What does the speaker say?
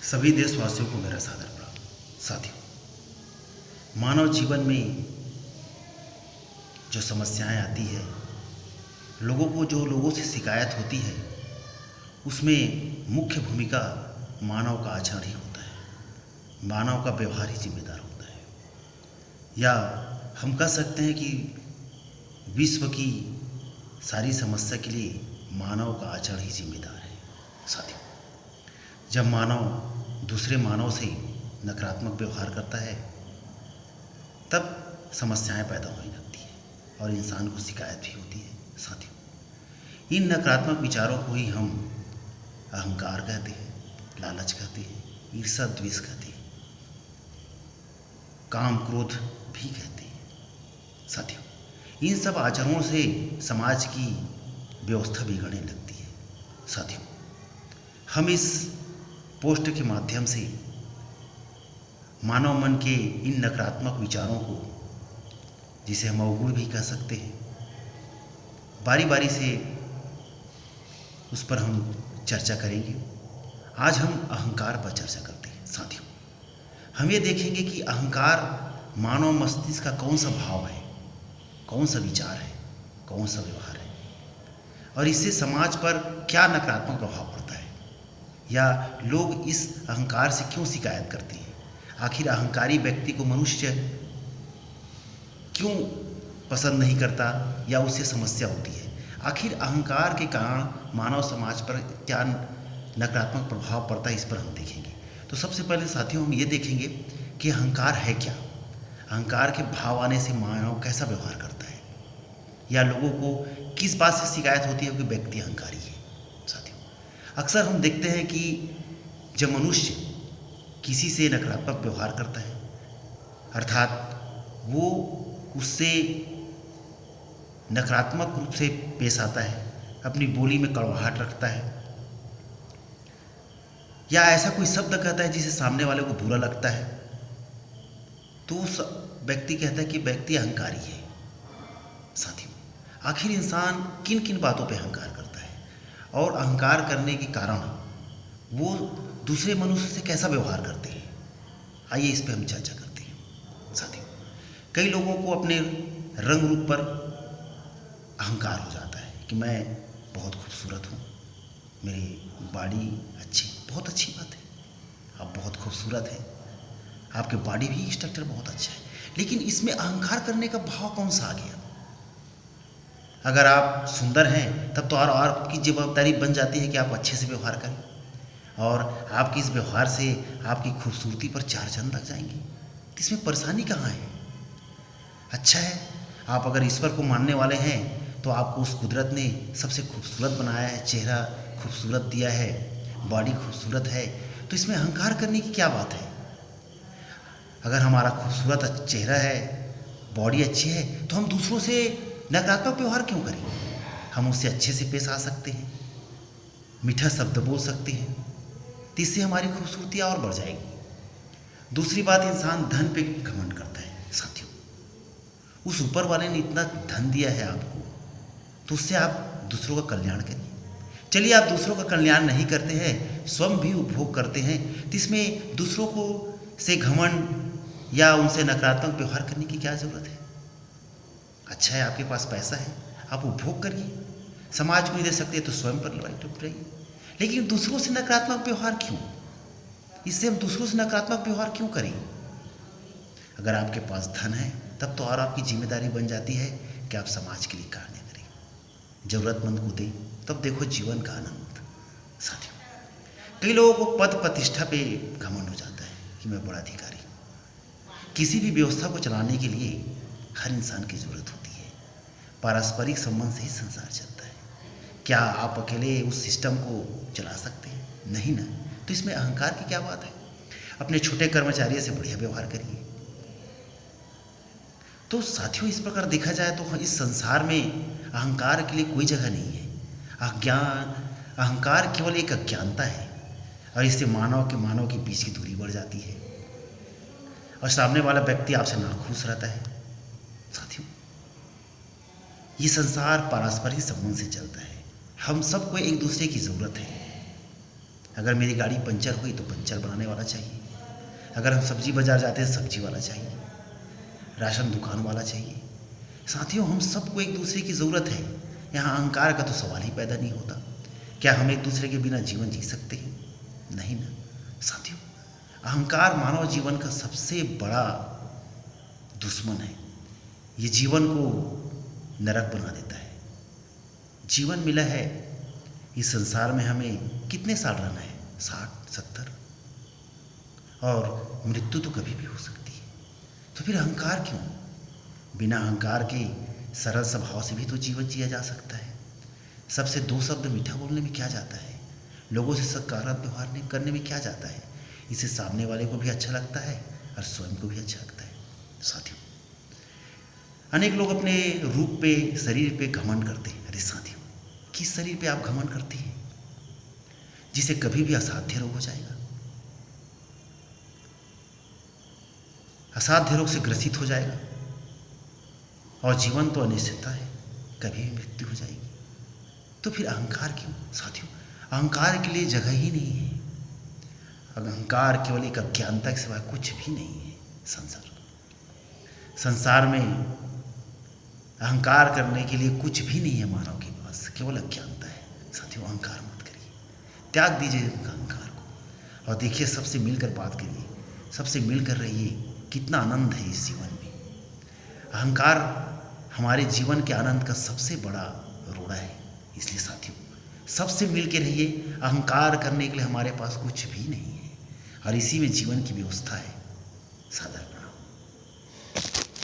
सभी देशवासियों को मेरा सादर प्रणाम। साथियों, मानव जीवन में जो समस्याएं आती है, लोगों से शिकायत होती है, उसमें मुख्य भूमिका मानव का आचरण ही होता है। मानव का व्यवहार ही जिम्मेदार होता है, या हम कह सकते हैं कि विश्व की सारी समस्या के लिए मानव का आचरण ही जिम्मेदार है। साथियों, जब मानव दूसरे मानव से नकारात्मक व्यवहार करता है, तब समस्याएं पैदा होने लगती हैं और इंसान को शिकायत भी होती है। साथियों, इन नकारात्मक विचारों को ही हम अहंकार कहते हैं, लालच कहते हैं, ईर्ष्या द्वेष कहते हैं, काम क्रोध भी कहते हैं। साथियों, इन सब आचरणों से समाज की व्यवस्था बिगड़ने लगती है। साथियों, हम इस पोस्ट के माध्यम से मानव मन के इन नकारात्मक विचारों को, जिसे हम अवगुण भी कह सकते हैं, बारी बारी से उस पर हम चर्चा करेंगे। आज हम अहंकार पर चर्चा करते हैं। साथियों, हम ये देखेंगे कि अहंकार मानव मस्तिष्क का कौन सा भाव है, कौन सा विचार है, कौन सा व्यवहार है, और इससे समाज पर क्या नकारात्मक प्रभाव पड़ता है, या लोग इस अहंकार से क्यों शिकायत करते हैं। आखिर अहंकारी व्यक्ति को मनुष्य क्यों पसंद नहीं करता, या उससे समस्या होती है। आखिर अहंकार के कारण मानव समाज पर क्या नकारात्मक प्रभाव पड़ता है, इस पर हम देखेंगे। तो सबसे पहले साथियों, हम ये देखेंगे कि अहंकार है क्या। अहंकार के भाव आने से मानव कैसा व्यवहार करता है, या लोगों को किस बात से शिकायत होती है कि व्यक्ति अहंकारी है। साथियों, अक्सर हम देखते हैं कि जब मनुष्य किसी से नकारात्मक व्यवहार करता है, अर्थात वो उससे नकारात्मक रूप से पेश आता है, अपनी बोली में कड़वाहट रखता है, या ऐसा कोई शब्द कहता है जिसे सामने वाले को बुरा लगता है, तो उस व्यक्ति कहता है कि व्यक्ति अहंकारी है। साथियों, आखिर इंसान किन किन बातों पे अहंकार करता है, और अहंकार करने के कारण वो दूसरे मनुष्य से कैसा व्यवहार करते हैं, आइए इस पे हम चर्चा करते हैं। साथियों, कई लोगों को अपने रंग रूप पर अहंकार हो जाता है कि मैं बहुत खूबसूरत हूँ, मेरी बॉडी बहुत अच्छी बात है, आप बहुत खूबसूरत हैं, आपके बॉडी भी स्ट्रक्चर बहुत अच्छा है, लेकिन इसमें अहंकार करने का भाव कौन सा आ गया। अगर आप सुंदर हैं तब तो और आपकी जिम्मेदारी बन जाती है कि आप अच्छे से व्यवहार करें, और आपके इस व्यवहार से आपकी खूबसूरती पर चार चांद लग जाएंगे। इसमें परेशानी कहाँ है। अच्छा है, आप अगर ईश्वर को मानने वाले हैं तो आपको उस कुदरत ने सबसे खूबसूरत बनाया है, चेहरा खूबसूरत दिया है, बॉडी खूबसूरत है, तो इसमें अहंकार करने की क्या बात है। अगर हमारा खूबसूरत चेहरा है, बॉडी अच्छी है, तो हम दूसरों से नकारात्मक व्यवहार क्यों करें। हम उससे अच्छे से पेश आ सकते हैं, मीठा शब्द बोल सकते हैं, तो इससे हमारी खूबसूरती और बढ़ जाएगी। दूसरी बात, इंसान धन पे घमंड करता है। साथियों, उस ऊपर वाले ने इतना धन दिया है आपको, तो उससे आप दूसरों का कल्याण करिए। चलिए, आप दूसरों का कल्याण नहीं करते हैं, स्वयं भी उपभोग करते हैं, तो इसमें दूसरों को से घमंड या उनसे नकारात्मक व्यवहार करने की क्या ज़रूरत है। अच्छा है, आपके पास पैसा है, आप उपभोग करिए, समाज को नहीं दे सकते तो स्वयं पर रहिए, लेकिन दूसरों से नकारात्मक व्यवहार क्यों। इससे हम दूसरों से नकारात्मक व्यवहार क्यों करें। अगर आपके पास धन है तब तो और आपकी जिम्मेदारी बन जाती है कि आप समाज के लिए कार्य करें, जरूरतमंद को दें, तब देखो जीवन का आनंद। साथियों, कई लोगों को पद प्रतिष्ठा पे घमंड हो जाता है कि मैं बड़ा अधिकारी हूँ। किसी भी व्यवस्था को चलाने के लिए हर इंसान की ज़रूरत होती है। पारस्परिक संबंध से ही संसार चलता है। क्या आप अकेले उस सिस्टम को चला सकते हैं? नहीं ना। तो इसमें अहंकार की क्या बात है। अपने छोटे कर्मचारियों से बढ़िया व्यवहार करिए। तो साथियों, इस प्रकार देखा जाए तो इस संसार में अहंकार के लिए कोई जगह नहीं है। अहंकार केवल एक अज्ञानता है, और इससे मानव के बीच की दूरी बढ़ जाती है, और सामने वाला व्यक्ति आपसे नाखुश रहता है। साथियों, ये संसार पारस्परिक संबंध से चलता है। हम सबको एक दूसरे की ज़रूरत है। अगर मेरी गाड़ी पंचर हुई तो पंचर बनाने वाला चाहिए। अगर हम सब्जी बाज़ार जाते हैं सब्जी वाला चाहिए, राशन दुकान वाला चाहिए। साथियों, हम सबको एक दूसरे की ज़रूरत है। यहाँ अहंकार का तो सवाल ही पैदा नहीं होता। क्या हम एक दूसरे के बिना जीवन जी सकते हैं? नहीं ना। साथियों, अहंकार मानव जीवन का सबसे बड़ा दुश्मन है। ये जीवन को नरक बना देता है। जीवन मिला है, इस संसार में हमें कितने साल रहना है? 60, 70, और मृत्यु तो कभी भी हो सकती है। तो फिर अहंकार क्यों? बिना अहंकार के सरल स्वभाव से भी तो जीवन जिया जा सकता है। सबसे 2 शब्द मीठा बोलने में क्या जाता है? लोगों से सकारात्मक व्यवहार करने में क्या जाता है? इससे सामने वाले को भी अच्छा लगता है और स्वयं को भी अच्छा लगता है। साथियों, अनेक लोग अपने रूप पे, शरीर पे घमंड करते हैं। अरे साथियों, किस शरीर पे आप घमंड करते हैं जिसे कभी भी असाध्य रोग हो जाएगा, असाध्य रोग से ग्रसित हो जाएगा, और जीवन तो अनिश्चितता है, कभी भी मृत्यु हो जाएगी। तो फिर अहंकार क्यों? साथियों, अहंकार के लिए जगह ही नहीं है। अहंकार केवल एक अज्ञानता के सिवा कुछ भी नहीं है। संसार में अहंकार करने के लिए कुछ भी नहीं है मानव के पास, केवल अज्ञानता है। साथियों, अहंकार मत करिए, त्याग दीजिए अहंकार को और देखिए, सबसे मिलकर बात करिए, सबसे मिलकर रहिए। कितना आनंद है इस जीवन में। अहंकार हमारे जीवन के आनंद का सबसे बड़ा रोड़ा है। इसलिए साथियों, सबसे मिल के रहिए। अहंकार करने के लिए हमारे पास कुछ भी नहीं है और इसी में जीवन की व्यवस्था है। साधारण